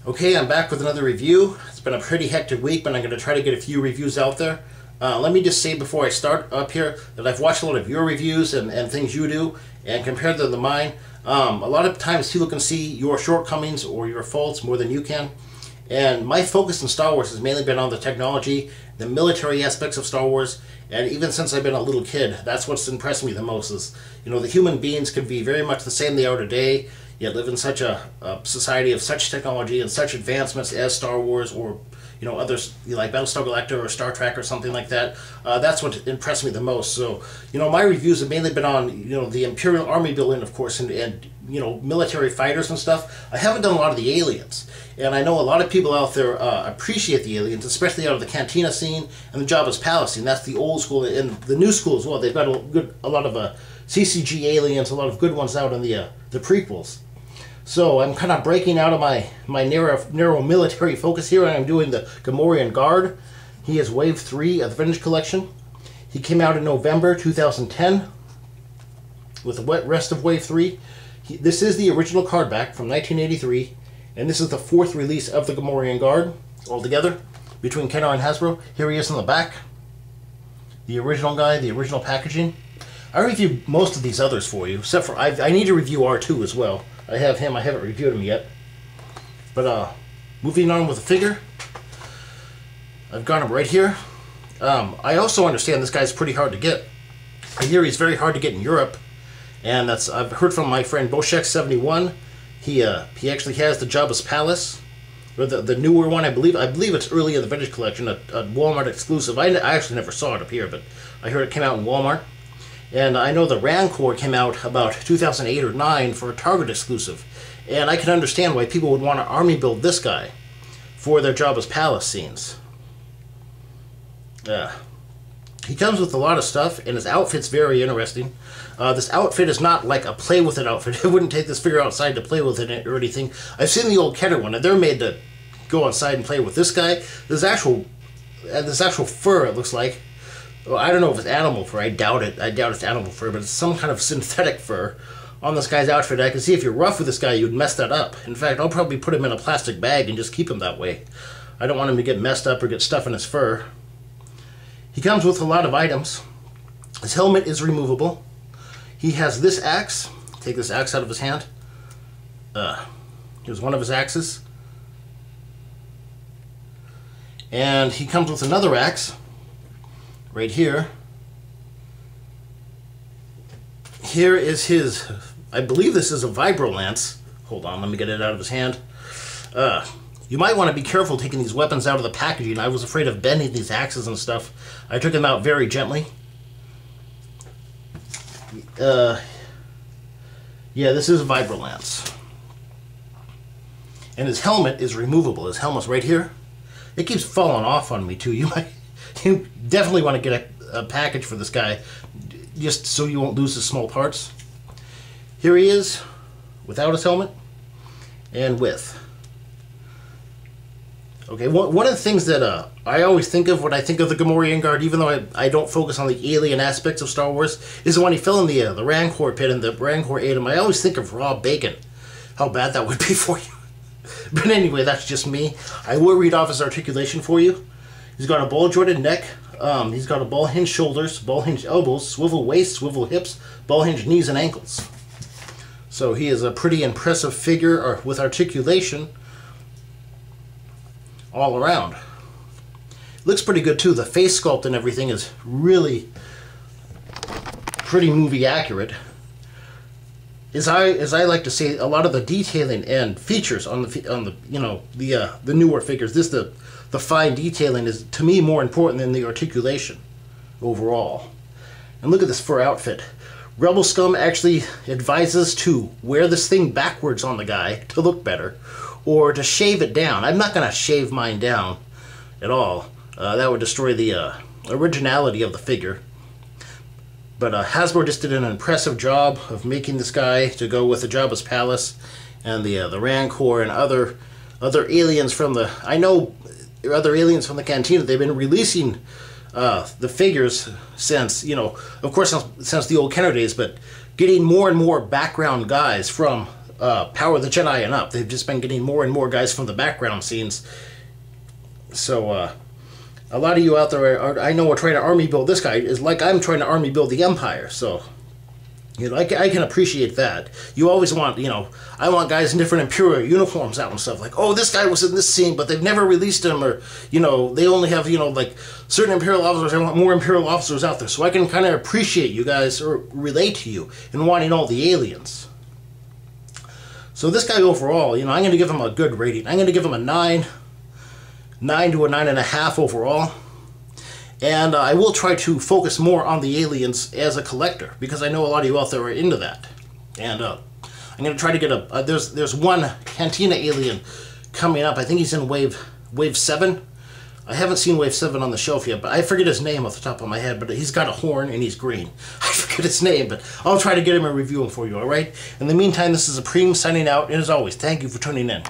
Okay, I'm back with another review. It's been a pretty hectic week, but I'm going to try to get a few reviews out there. Let me just say before I start up here that I've watched a lot of your reviews and things you do, and compared to mine, a lot of times people can see your shortcomings or your faults more than you can. And my focus in Star Wars has mainly been on the technology, the military aspects of Star Wars, and even since I've been a little kid, that's what's impressed me the most is, the human beings can be very much the same they are today, yet live in such a society of such technology and such advancements as Star Wars or, others like Battlestar Galactica or Star Trek or something like that. That's what impressed me the most. So, my reviews have mainly been on, the Imperial Army building, of course, and military fighters and stuff. I haven't done a lot of the aliens. And I know a lot of people out there appreciate the aliens, especially out of the Cantina scene and the Jabba's Palace scene. That's the old school and the new school as well. They've got a lot of CCG aliens, a lot of good ones out in the prequels. So I'm kind of breaking out of my narrow military focus here, and I'm doing the Gamorreon Guard. He is Wave 3 of the Vintage Collection. He came out in November 2010 with the rest of Wave 3. This is the original card back from 1983. And this is the 4th release of the Gamorreon Guard altogether between Kenner and Hasbro. Here he is in the back. The original guy, the original packaging. I reviewed most of these others for you, except for I need to review R2 as well. I have him. I haven't reviewed him yet. But moving on with the figure. I've got him right here. I also understand this guy's pretty hard to get. I hear he's very hard to get in Europe. And I've heard from my friend Boshek71. He actually has the Jabba's Palace, or the newer one. I believe it's early in the Vintage Collection, a Walmart exclusive. I actually never saw it up here, but I heard it came out in Walmart. And I know the Rancor came out about 2008 or 9 for a Target exclusive. And I can understand why people would want to army build this guy for their Jabba's Palace scenes. He comes with a lot of stuff, and his outfit's very interesting. This outfit is not like a play with it outfit. I wouldn't take this figure outside to play with it or anything. I've seen the old Kenner one, and they're made to go outside and play with. This guy, this actual fur, it looks like. Well, I don't know if it's animal fur. I doubt it. I doubt it's animal fur, but it's some kind of synthetic fur on this guy's outfit. I can see if you're rough with this guy, you'd mess that up. In fact, I'll probably put him in a plastic bag and just keep him that way. I don't want him to get messed up or get stuff in his fur. He comes with a lot of items. His helmet is removable. He has this axe. Take this axe out of his hand. Here's one of his axes. And he comes with another axe right here. Here is his, I believe this is a vibro lance. Hold on, let me get it out of his hand. You might want to be careful taking these weapons out of the packaging. I was afraid of bending these axes and stuff. I took them out very gently. Yeah, this is a vibro lance. And his helmet is removable. His helmet's right here. It keeps falling off on me too. You definitely want to get a package for this guy, just so you won't lose his small parts. Here he is, without his helmet, and with. Okay, one of the things that I always think of when I think of the Gamorreon Guard, even though I don't focus on the alien aspects of Star Wars, is when he fell in the Rancor pit and the Rancor ate him. I always think of raw bacon. How bad that would be for you. But anyway, that's just me. I will read off his articulation for you. He's got a ball-jointed neck. He's got a ball-hinged shoulders, ball-hinged elbows, swivel waist, swivel hips, ball-hinged knees and ankles. So he is a pretty impressive figure with articulation all around. Looks pretty good too. The face sculpt and everything is really pretty movie accurate. As I like to say, a lot of the detailing and features on the newer figures, the fine detailing is to me more important than the articulation overall. And look at this fur outfit. Rebel Scum actually advises to wear this thing backwards on the guy to look better, or to shave it down. I'm not going to shave mine down at all. That would destroy the originality of the figure. But Hasbro just did an impressive job of making this guy to go with the Jabba's Palace and the Rancor and other aliens from the... I know other aliens from the Cantina. They've been releasing the figures since, of course, since the old Kenner days, but getting more and more background guys from Power of the Jedi and up. They've just been getting more and more guys from the background scenes. So, a lot of you out there, I know, are trying to army build this guy, is like I'm trying to army build the Empire, so, you know, I can appreciate that. You always want, you know, I want guys in different Imperial uniforms out and stuff, like, oh, this guy was in this scene, but they've never released him, or, you know, they only have, you know, like, certain Imperial officers. I want more Imperial officers out there, so I can kind of appreciate you guys, or relate to you, in wanting all the aliens. So this guy overall, you know, I'm going to give him a good rating. I'm going to give him a 9 to a 9.5 overall. And I will try to focus more on the aliens as a collector, because I know a lot of you out there are into that. And I'm going to try to get there's one Cantina alien coming up. I think he's in wave 7. I haven't seen wave 7 on the shelf yet, but I forget his name off the top of my head, but he's got a horn and he's green. I forget his name, but I'll try to get him and review him for you, alright? In the meantime, this is Supreme signing out, and as always, thank you for tuning in.